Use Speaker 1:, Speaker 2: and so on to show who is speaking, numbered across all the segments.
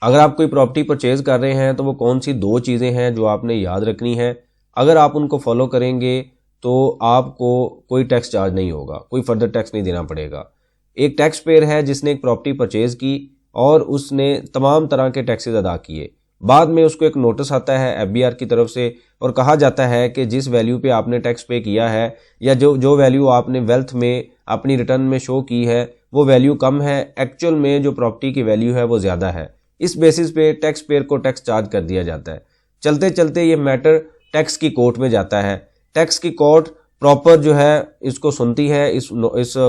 Speaker 1: अगर आप कोई प्रॉपर्टी परचेज कर रहे हैं तो वो कौन सी 2 चीज़ें हैं जो आपने याद रखनी है। अगर आप उनको फॉलो करेंगे तो आपको कोई टैक्स चार्ज नहीं होगा, कोई फर्दर टैक्स नहीं देना पड़ेगा। एक टैक्स पेयर है जिसने एक प्रॉपर्टी परचेज की और उसने तमाम तरह के टैक्सेस अदा किए, बाद में उसको एक नोटिस आता है एफबीआर की तरफ से और कहा जाता है कि जिस वैल्यू पे आपने टैक्स पे किया है या जो वैल्यू आपने वेल्थ में अपनी रिटर्न में शो की है वो वैल्यू कम है, एक्चुअल में जो प्रॉपर्टी की वैल्यू है वो ज़्यादा है। इस बेसिस पे टैक्स पेयर को टैक्स चार्ज कर दिया जाता है। चलते चलते ये मैटर टैक्स की कोर्ट में जाता है। टैक्स की कोर्ट प्रॉपर जो है इसको सुनती है, इस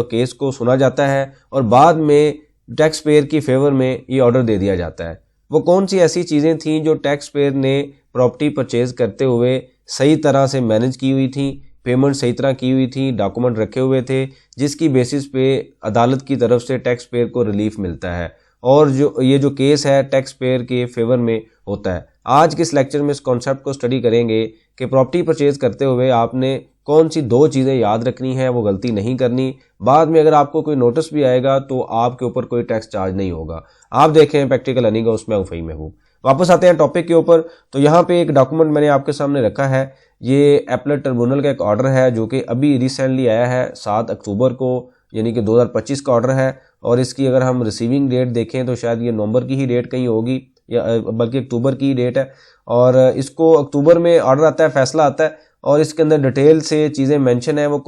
Speaker 1: केस को सुना जाता है और बाद में टैक्स पेयर की फेवर में ये ऑर्डर दे दिया जाता है। वो कौन सी ऐसी चीज़ें थीं जो टैक्स पेयर ने प्रॉपर्टी परचेज करते हुए सही तरह से मैनेज की हुई थी, पेमेंट सही तरह की हुई थी, डॉक्यूमेंट रखे हुए थे, जिसकी बेसिस पे अदालत की तरफ से टैक्स पेयर को रिलीफ मिलता है और जो केस है टैक्स पेयर के फेवर में होता है। आज के इस लेक्चर में इस कॉन्सेप्ट को स्टडी करेंगे कि प्रॉपर्टी परचेज करते हुए आपने कौन सी 2 चीज़ें याद रखनी है, वो गलती नहीं करनी। बाद में अगर आपको कोई नोटिस भी आएगा तो आपके ऊपर कोई टैक्स चार्ज नहीं होगा। आप देखें प्रैक्टिकल अर्निंग, उसमें फ़ही महबूब। वापस आते हैं टॉपिक के ऊपर। तो यहाँ पे एक डॉक्यूमेंट मैंने आपके सामने रखा है, ये अपीलेट ट्रिब्यूनल का एक ऑर्डर है जो कि अभी रिसेंटली आया है 7 अक्टूबर को, यानी कि 2025 का ऑर्डर है। और इसकी अगर हम रिसीविंग डेट देखें तो शायद ये नवंबर की ही डेट कहीं होगी या बल्कि अक्टूबर की ही डेट है। और इसको अक्टूबर में ऑर्डर आता है, फैसला आता है और इसके अंदर डिटेल से चीज़ें मेंशन है। वो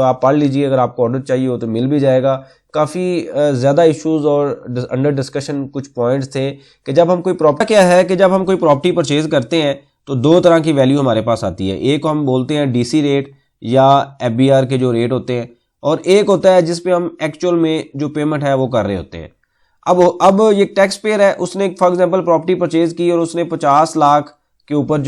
Speaker 1: आप पढ़ लीजिए, अगर आपको ऑर्डर चाहिए हो तो मिल भी जाएगा। काफ़ी ज़्यादा इश्यूज और अंडर डिस्कशन कुछ पॉइंट्स थे कि जब हम कोई प्रॉपर्टी क्या है कि जब हम कोई प्रॉपर्टी परचेज करते हैं तो 2 तरह की वैल्यू हमारे पास आती है। एक हम बोलते हैं डीसी रेट या एफबीआर के जो रेट होते हैं और एक होता है जिस पे हम एक्चुअल में जो पेमेंट है वो कर रहे होते हैं। अब ये टैक्स पेयर है, उसने फॉर एग्जांपल प्रॉपर्टी परचेज की और उसने 50 लाख के ऊपर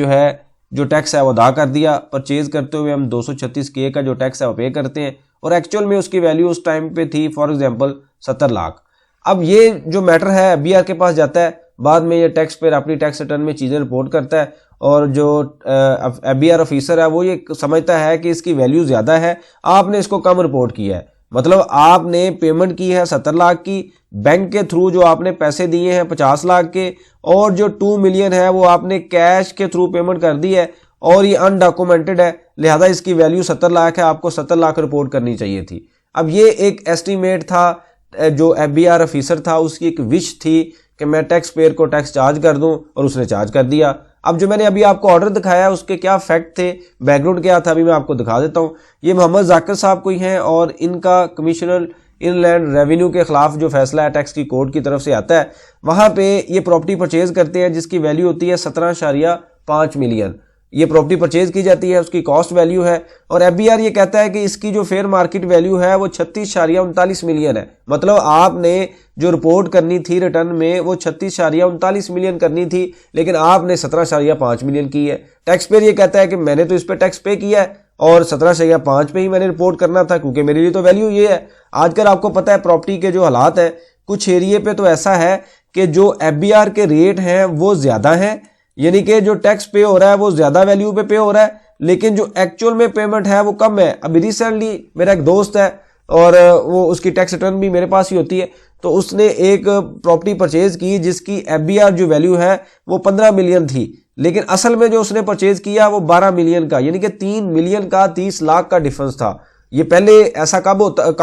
Speaker 1: जो टैक्स है वो अदा कर दिया। परचेज करते हुए हम 236K का जो टैक्स है वो पे करते हैं और एक्चुअल में उसकी वैल्यू उस टाइम पे थी फॉर एग्जांपल 70 लाख। अब ये जो मैटर है एफबीआर के पास जाता है, बाद में ये टैक्स पेयर अपनी टैक्स रिटर्न में चीज़ें रिपोर्ट करता है और जो एफबीआर ऑफिसर है वो ये समझता है कि इसकी वैल्यू ज़्यादा है, आपने इसको कम रिपोर्ट किया है। मतलब आपने पेमेंट की है 70 लाख की, बैंक के थ्रू जो आपने पैसे दिए हैं 50 लाख के और जो 2 मिलियन है वो आपने कैश के थ्रू पेमेंट कर दी है और ये अनडॉक्यूमेंटेड है, लिहाजा इसकी वैल्यू 70 लाख है, आपको 70 लाख रिपोर्ट करनी चाहिए थी। अब ये एक एस्टीमेट था, जो एफबीआर ऑफिसर था उसकी एक विश थी कि मैं टैक्स पेयर को टैक्स चार्ज कर दूं और उसने चार्ज कर दिया। अब जो मैंने अभी आपको ऑर्डर दिखाया है उसके क्या फैक्ट थे, बैकग्राउंड क्या था, अभी मैं आपको दिखा देता हूं। ये मोहम्मद जाकिर साहब कोई हैं और इनका कमिश्नर इनलैंड रेवेन्यू के खिलाफ जो फैसला है टैक्स की कोर्ट की तरफ से आता है, वहां पे ये प्रॉपर्टी परचेज करते हैं जिसकी वैल्यू होती है 17.5 मिलियन। ये प्रॉपर्टी परचेज की जाती है, उसकी कॉस्ट वैल्यू है और एफबीआर ये कहता है कि इसकी जो फेयर मार्केट वैल्यू है वो 36.39 मिलियन है। मतलब आपने जो रिपोर्ट करनी थी रिटर्न में वो 36.39 मिलियन करनी थी, लेकिन आपने 17.5 मिलियन की है। टैक्स पेयर ये कहता है कि मैंने तो इस पर टैक्स पे किया है और 17.5 पे ही मैंने रिपोर्ट करना था क्योंकि मेरे लिए तो वैल्यू ये है। आजकल आपको पता है प्रॉपर्टी के जो हालात है, कुछ एरिए पे तो ऐसा है कि जो एफबीआर के रेट हैं वो ज्यादा हैं, यानी कि जो टैक्स पे हो रहा है वो ज्यादा वैल्यू पे हो रहा है, लेकिन जो एक्चुअल में पेमेंट है वो कम है। अभी रिसेंटली मेरा एक दोस्त है और वो उसकी टैक्स रिटर्न भी मेरे पास ही होती है, तो उसने एक प्रॉपर्टी परचेज की जिसकी एफबीआर जो वैल्यू है वो 15 मिलियन थी, लेकिन असल में जो उसने परचेज किया वो 12 मिलियन का, यानी कि 3 मिलियन का 30 लाख का डिफरेंस था। ये पहले ऐसा कम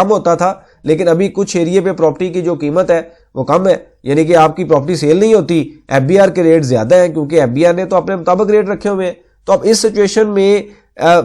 Speaker 1: होता था, लेकिन अभी कुछ एरिया पे प्रॉपर्टी की जो कीमत है वो कम है, यानी कि आपकी प्रॉपर्टी सेल नहीं होती, एफबीआर के रेट ज्यादा हैं क्योंकि एफबीआर ने तो अपने मुताबिक रेट रखे हुए हैं। तो अब इस सिचुएशन में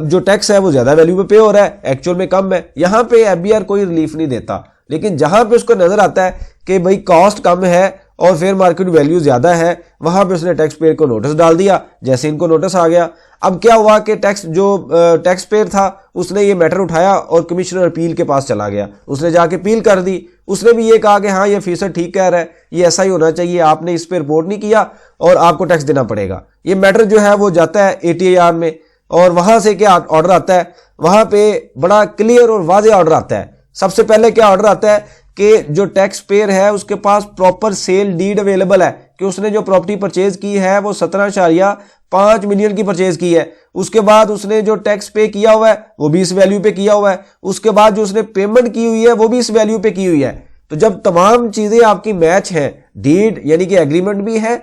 Speaker 1: जो टैक्स है वो ज्यादा वैल्यू पे हो रहा है, एक्चुअल में कम है। यहाँ पे एफबीआर कोई रिलीफ नहीं देता, लेकिन जहां पे उसको नजर आता है कि भाई कॉस्ट कम है और फेयर मार्केट वैल्यू ज्यादा है, वहां पे उसने टैक्स पेयर को नोटिस डाल दिया। जैसे इनको नोटिस आ गया, अब क्या हुआ कि टैक्स पेयर था उसने ये मैटर उठाया और कमिश्नर अपील के पास चला गया, उसने जाके अपील कर दी। उसने भी ये कहा कि हाँ ये ऑफिसर ठीक कह रहा है, ये ऐसा ही होना चाहिए, आपने इस पर रिपोर्ट नहीं किया और आपको टैक्स देना पड़ेगा। ये मैटर जो है वो जाता है ATAR में और वहां से क्या ऑर्डर आता है, वहां पे बड़ा क्लियर और वाज़ेह ऑर्डर आता है। सबसे पहले क्या ऑर्डर आता है कि जो टैक्स पेयर है उसके पास प्रॉपर सेल डीड अवेलेबल है कि उसने जो प्रॉपर्टी परचेज की है वो 17.5 मिलियन की परचेज की है। उसके बाद उसने जो टैक्स पे किया हुआ है वो भी इस वैल्यू पे किया हुआ है। उसके बाद जो उसने पेमेंट की हुई है वो भी इस वैल्यू पे की हुई है। तो जब तमाम चीजें आपकी मैच हैं, डीड यानी कि एग्रीमेंट भी है,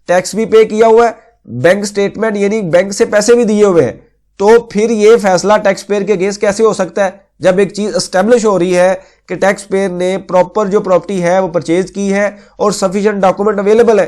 Speaker 1: टैक्स भी पे किया हुआ है, बैंक स्टेटमेंट यानी बैंक से पैसे भी दिए हुए हैं, तो फिर ये फैसला टैक्स पेयर के अगेंस्ट कैसे हो सकता है? जब एक चीज एस्टेब्लिश हो रही है कि टैक्स पेयर ने प्रॉपर जो प्रॉपर्टी है वो परचेज की है और सफिशिएंट डॉक्यूमेंट अवेलेबल है,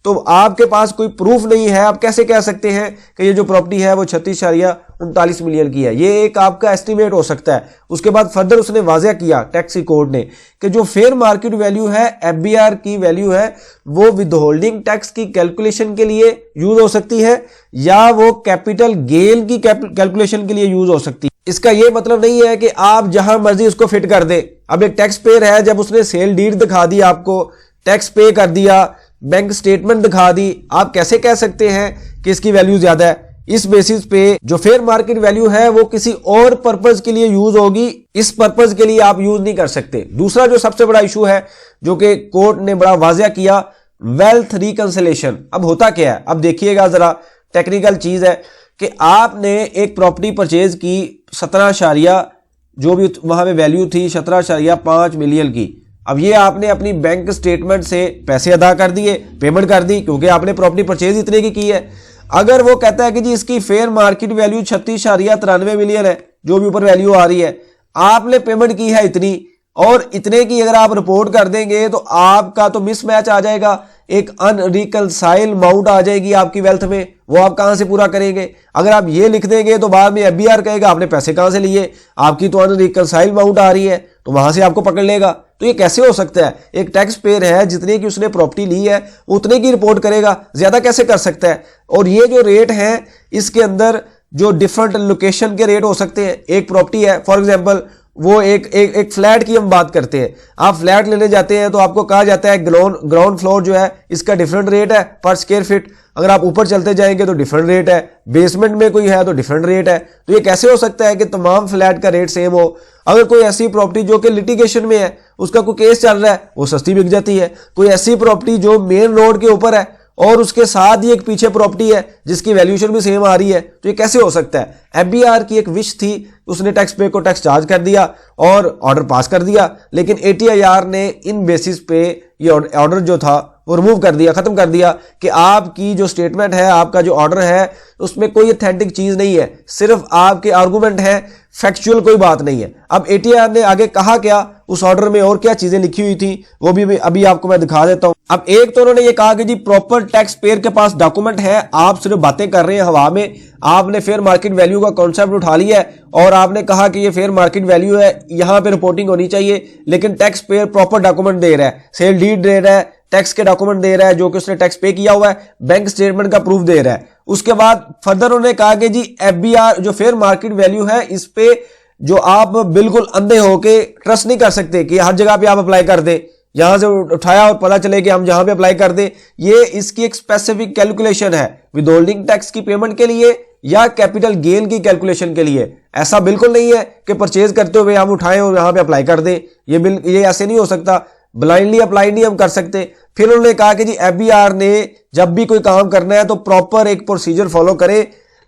Speaker 1: तो आपके पास कोई प्रूफ नहीं है, आप कैसे कह सकते हैं कि ये जो प्रॉपर्टी है वो 36.39 मिलियन की है? ये एक आपका एस्टिमेट हो सकता है। उसके बाद फर्दर उसने वाज़ेह किया टैक्स कोड ने कि जो फेयर मार्केट वैल्यू है, एफबीआर की वैल्यू है, वो विदहोल्डिंग टैक्स की कैलकुलेशन के लिए यूज हो सकती है या वो कैपिटल गेन की कैलकुलेशन के लिए यूज हो सकती है। इसका ये मतलब नहीं है कि आप जहां मर्जी उसको फिट कर दें। अब एक टैक्स पेयर है, जब उसने सेल डीड दिखा दी, आपको टैक्स पे कर दिया, बैंक स्टेटमेंट दिखा दी, आप कैसे कह सकते हैं कि इसकी वैल्यू ज्यादा है? इस बेसिस पे जो फेयर मार्केट वैल्यू है वो किसी और पर्पस के लिए यूज होगी, इस पर्पस के लिए आप यूज नहीं कर सकते। दूसरा जो सबसे बड़ा इशू है जो कि कोर्ट ने बड़ा वाज़ेह किया, वेल्थ रिकंसिलेशन। अब होता क्या है, अब देखिएगा जरा, टेक्निकल चीज है कि आपने एक प्रॉपर्टी परचेज की 17 जो भी वहां पे वैल्यू थी 17.5 मिलियन की। अब ये आपने अपनी बैंक स्टेटमेंट से पैसे अदा कर दिए, पेमेंट कर दी, क्योंकि आपने प्रॉपर्टी परचेज इतने की है। अगर वो कहता है कि जी इसकी फेयर मार्केट वैल्यू 36.93 मिलियन है, जो भी ऊपर वैल्यू आ रही है, आपने पेमेंट की है इतनी, और इतने की अगर आप रिपोर्ट कर देंगे तो आपका तो मिसमैच आ जाएगा, एक अनरिकंसाइल अमाउंट आ जाएगी आपकी वेल्थ में, वो आप कहां से पूरा करेंगे? अगर आप ये लिख देंगे तो बाद में एफबीआर कहेगा आपने पैसे कहां से लिए, आपकी तो अनरिकंसाइल अमाउंट आ रही है, तो वहां से आपको पकड़ लेगा। तो ये कैसे हो सकता है? एक टैक्स पेयर है, जितने की उसने प्रॉपर्टी ली है उतने की रिपोर्ट करेगा, ज्यादा कैसे कर सकता है? और ये जो रेट है इसके अंदर जो डिफरेंट लोकेशन के रेट हो सकते हैं। एक प्रॉपर्टी है, फॉर एग्जांपल वो एक फ्लैट की हम बात करते हैं, आप फ्लैट लेने जाते हैं तो आपको कहा जाता है ग्राउंड फ्लोर जो है इसका डिफरेंट रेट है पर स्क्वायर फीट, अगर आप ऊपर चलते जाएंगे तो डिफरेंट रेट है, बेसमेंट में कोई है तो डिफरेंट रेट है। तो ये कैसे हो सकता है कि तमाम फ्लैट का रेट सेम हो? अगर कोई ऐसी प्रॉपर्टी जो कि लिटिगेशन में है, उसका कोई केस चल रहा है, वो सस्ती बिक जाती है। कोई ऐसी प्रॉपर्टी जो मेन रोड के ऊपर है और उसके साथ ही एक पीछे प्रॉपर्टी है जिसकी वैल्यूएशन भी सेम आ रही है, तो ये कैसे हो सकता है? एफबीआर की एक विश थी, उसने टैक्स पे को टैक्स चार्ज कर दिया और ऑर्डर पास कर दिया, लेकिन एटीआईआर ने इन बेसिस पे ये ऑर्डर जो था वो रिमूव कर दिया, खत्म कर दिया कि आपकी जो स्टेटमेंट है, आपका जो ऑर्डर है, उसमें कोई ऑथेंटिक चीज नहीं है, सिर्फ आपके आर्गूमेंट है, फैक्चुअल कोई बात नहीं है। अब एटीआर ने आगे कहा क्या, उस ऑर्डर में और क्या चीजें लिखी हुई थी, वो भी अभी आपको मैं दिखा देता हूं। अब एक तो उन्होंने ये कहा कि जी प्रॉपर टैक्स पेयर के पास डॉक्यूमेंट है, आप सिर्फ बातें कर रहे हैं हवा में, आपने फेयर मार्केट वैल्यू का कॉन्सेप्ट उठा लिया है और आपने कहा कि ये फेयर मार्केट वैल्यू है, यहां पे रिपोर्टिंग होनी चाहिए, लेकिन टैक्स पेयर प्रॉपर डॉक्यूमेंट दे रहा है, सेल डीड दे रहा है, टैक्स के डॉक्यूमेंट दे रहा है जो कि उसने टैक्स पे किया हुआ है, बैंक स्टेटमेंट का प्रूफ दे रहा है। उसके बाद फर्दर उन्होंने कहा कि जी एफबीआर जो फेयर मार्केट वैल्यू है, इस पे जो आप बिल्कुल अंधे होके ट्रस्ट नहीं कर सकते कि हर जगह पे आप अप्लाई कर दे, यहां से उठाया और पता चले कि हम जहां पे अप्लाई कर दे। ये इसकी एक स्पेसिफिक कैलकुलेशन है विदहोल्डिंग टैक्स की पेमेंट के लिए या कैपिटल गेन की कैलकुलेशन के लिए। ऐसा बिल्कुल नहीं है कि परचेज करते हुए हम उठाएं और यहां पे अप्लाई कर दें, ये ऐसे नहीं हो सकता, ब्लाइंडली अप्लाई नहीं हम कर सकते। फिर उन्होंने कहा कि जी एफबीआर ने जब भी कोई काम करना है तो प्रॉपर एक प्रोसीजर फॉलो करे,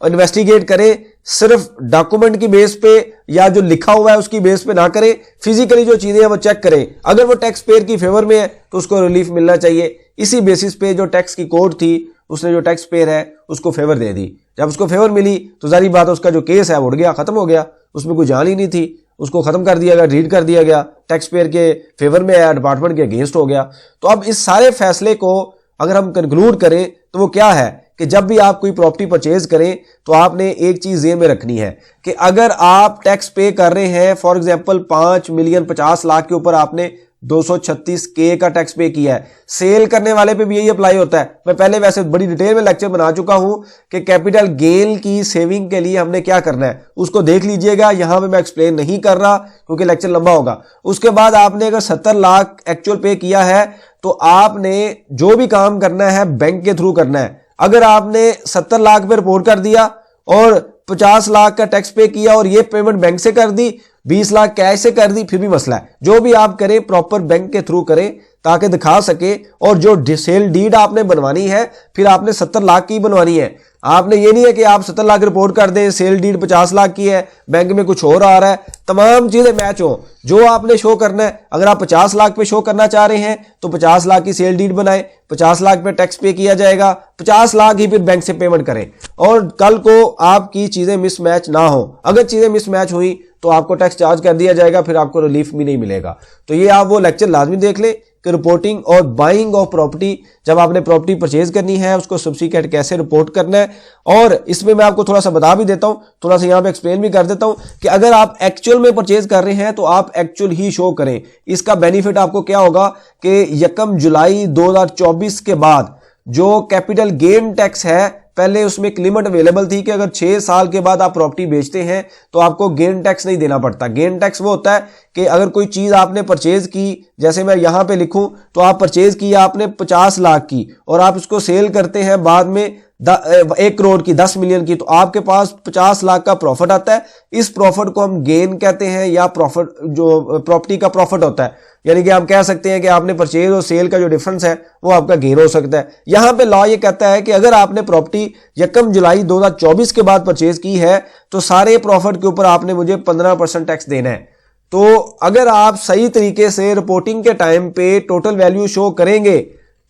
Speaker 1: इन्वेस्टिगेट करे, सिर्फ डॉक्यूमेंट की बेस पे या जो लिखा हुआ है उसकी बेस पे ना करे, फिजिकली जो चीजें हैं वो चेक करे। अगर वो टैक्स पेयर की फेवर में है तो उसको रिलीफ मिलना चाहिए। इसी बेसिस पे जो टैक्स की कोर्ट थी उसने जो टैक्स पेयर है उसको फेवर दे दी। जब उसको फेवर मिली तो जारी बात है उसका जो केस है वो उड़ गया, खत्म हो गया, उसमें कोई जान ही नहीं थी, उसको खत्म कर दिया गया, रीड कर दिया गया, टैक्स पेयर के फेवर में आया, डिपार्टमेंट के अगेंस्ट हो गया। तो अब इस सारे फैसले को अगर हम कंक्लूड करें तो वो क्या है कि जब भी आप कोई प्रॉपर्टी परचेज करें तो आपने एक चीज ज़हन में रखनी है कि अगर आप टैक्स पे कर रहे हैं, फॉर एग्जांपल 5,50,00,000 के ऊपर आपने 236K का टैक्स पे किया है, सेल करने वाले पे भी यही अप्लाई होता है। मैं पहले वैसे बड़ी डिटेल में लेक्चर बना चुका हूं कि कैपिटल गेन की सेविंग के लिए हमने क्या करना है, उसको देख लीजिएगा, यहां पे मैं एक्सप्लेन नहीं कर रहा क्योंकि लेक्चर लंबा होगा। उसके बाद आपने अगर 70 लाख एक्चुअल पे किया है तो आपने जो भी काम करना है बैंक के थ्रू करना है। अगर आपने 70 लाख पे रिपोर्ट कर दिया और 50 लाख का टैक्स पे किया और ये पेमेंट बैंक से कर दी, 20 लाख कैश से कर दी, फिर भी मसला है। जो भी आप करें प्रॉपर बैंक के थ्रू करें ताकि दिखा सके। और जो सेल डीड आपने बनवानी है फिर आपने 70 लाख की बनवानी है। आपने ये नहीं है कि आप 70 लाख रिपोर्ट कर दें, सेल डीड 50 लाख की है, बैंक में कुछ और आ रहा है, तमाम चीजें मैच हो। जो आपने शो करना है, अगर आप 50 लाख पे शो करना चाह रहे हैं तो 50 लाख की सेल डीड बनाए, 50 लाख पे टैक्स पे किया जाएगा, 50 लाख ही फिर बैंक से पेमेंट करें। और कल को आपकी चीजें मिसमैच ना हो, अगर चीजें मिसमैच हुई तो आपको टैक्स चार्ज कर दिया जाएगा, फिर आपको रिलीफ भी नहीं मिलेगा। तो ये आप वो लेक्चर लाजमी देख लें कि रिपोर्टिंग और बाइंग ऑफ प्रॉपर्टी, जब आपने प्रॉपर्टी परचेज करनी है उसको सब्सिक्वेंट कैसे रिपोर्ट करना है। और इसमें मैं आपको थोड़ा सा बता भी देता हूं, थोड़ा सा यहां पे एक्सप्लेन भी कर देता हूं कि अगर आप एक्चुअल में परचेज कर रहे हैं तो आप एक्चुअल ही शो करें। इसका बेनिफिट आपको क्या होगा कि 1 जुलाई 2024 के बाद जो कैपिटल गेन टैक्स है, पहले उसमें एक लिमिट अवेलेबल थी कि अगर 6 साल के बाद आप प्रॉपर्टी बेचते हैं तो आपको गेन टैक्स नहीं देना पड़ता। गेन टैक्स वो होता है कि अगर कोई चीज आपने परचेज की, जैसे मैं यहां पे लिखूं तो आप परचेज की आपने 50 लाख की और आप उसको सेल करते हैं बाद में 1 करोड़ की, 10 मिलियन की, तो आपके पास 50 लाख का प्रॉफिट आता है। इस प्रॉफिट को हम गेन कहते हैं, या प्रॉफिट जो प्रॉपर्टी का प्रॉफिट होता है। यानी कि आप कह सकते हैं कि आपने परचेज और सेल का जो डिफरेंस है वो आपका गेन हो सकता है। यहां पे लॉ ये कहता है कि अगर आपने प्रॉपर्टी 1 जुलाई 2024 के बाद परचेज की है तो सारे प्रॉफिट के ऊपर आपने मुझे 15% टैक्स देना है। तो अगर आप सही तरीके से रिपोर्टिंग के टाइम पे टोटल वैल्यू शो करेंगे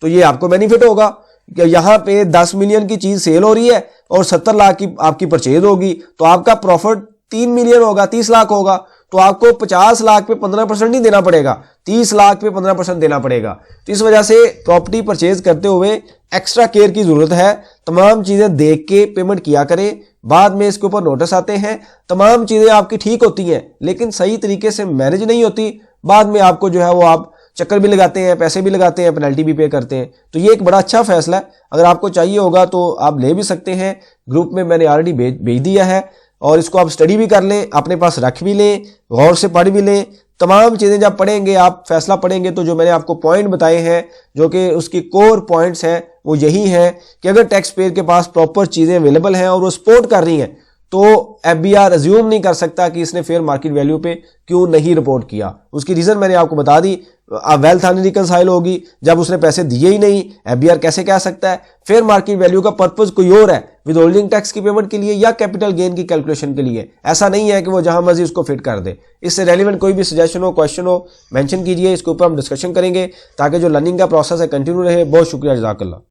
Speaker 1: तो ये आपको बेनिफिट होगा कि यहां पे 10 मिलियन की चीज सेल हो रही है और 70 लाख की आपकी परचेज होगी, तो आपका प्रॉफिट 3 मिलियन होगा, 30 लाख होगा। तो आपको 50 लाख पे 15% नहीं देना पड़ेगा, 30 लाख पे 15% देना पड़ेगा। तो इस वजह से प्रॉपर्टी परचेज करते हुए एक्स्ट्रा केयर की जरूरत है। तमाम चीजें देख के पेमेंट किया करें। बाद में इसके ऊपर नोटिस आते हैं, तमाम चीजें आपकी ठीक होती हैं लेकिन सही तरीके से मैनेज नहीं होती। बाद में आपको जो है वो आप चक्कर भी लगाते हैं, पैसे भी लगाते हैं, पेनल्टी भी पे करते हैं। तो ये एक बड़ा अच्छा फैसला है। अगर आपको चाहिए होगा तो आप ले भी सकते हैं, ग्रुप में मैंने ऑलरेडी भेज दिया है। और इसको आप स्टडी भी कर लें, अपने पास रख भी लें, गौर से पढ़ भी लें। तमाम चीजें जब पढ़ेंगे, आप फैसला पढ़ेंगे तो जो मैंने आपको पॉइंट बताए हैं, जो कि उसकी कोर पॉइंट्स हैं, वो यही है कि अगर टैक्स पेयर के पास प्रॉपर चीजें अवेलेबल हैं और वो सपोर्ट कर रही हैं तो एफबीआर अज्यूम नहीं कर सकता कि इसने फेयर मार्केट वैल्यू पे क्यों नहीं रिपोर्ट किया। उसकी रीजन मैंने आपको बता दी। वेल्थ अनरिकंसाइल होगी, जब उसने पैसे दिए ही नहीं, एफबीआर कैसे कह सकता है? फेयर मार्केट वैल्यू का पर्पस कोई और है, विद होल्डिंग टैक्स की पेमेंट के लिए या कैपिटल गेन की कैलकुलेशन के लिए। ऐसा नहीं है कि वो जहां मर्जी उसको फिट कर दे। इससे रेलिवेंट कोई भी सजेशन हो, क्वेश्चन हो, मेंशन कीजिए, इसके ऊपर हम डिस्कशन करेंगे ताकि जो लर्निंग का प्रोसेस है कंटिन्यू रहे। बहुत शुक्रिया, जज़ाकल्लाह।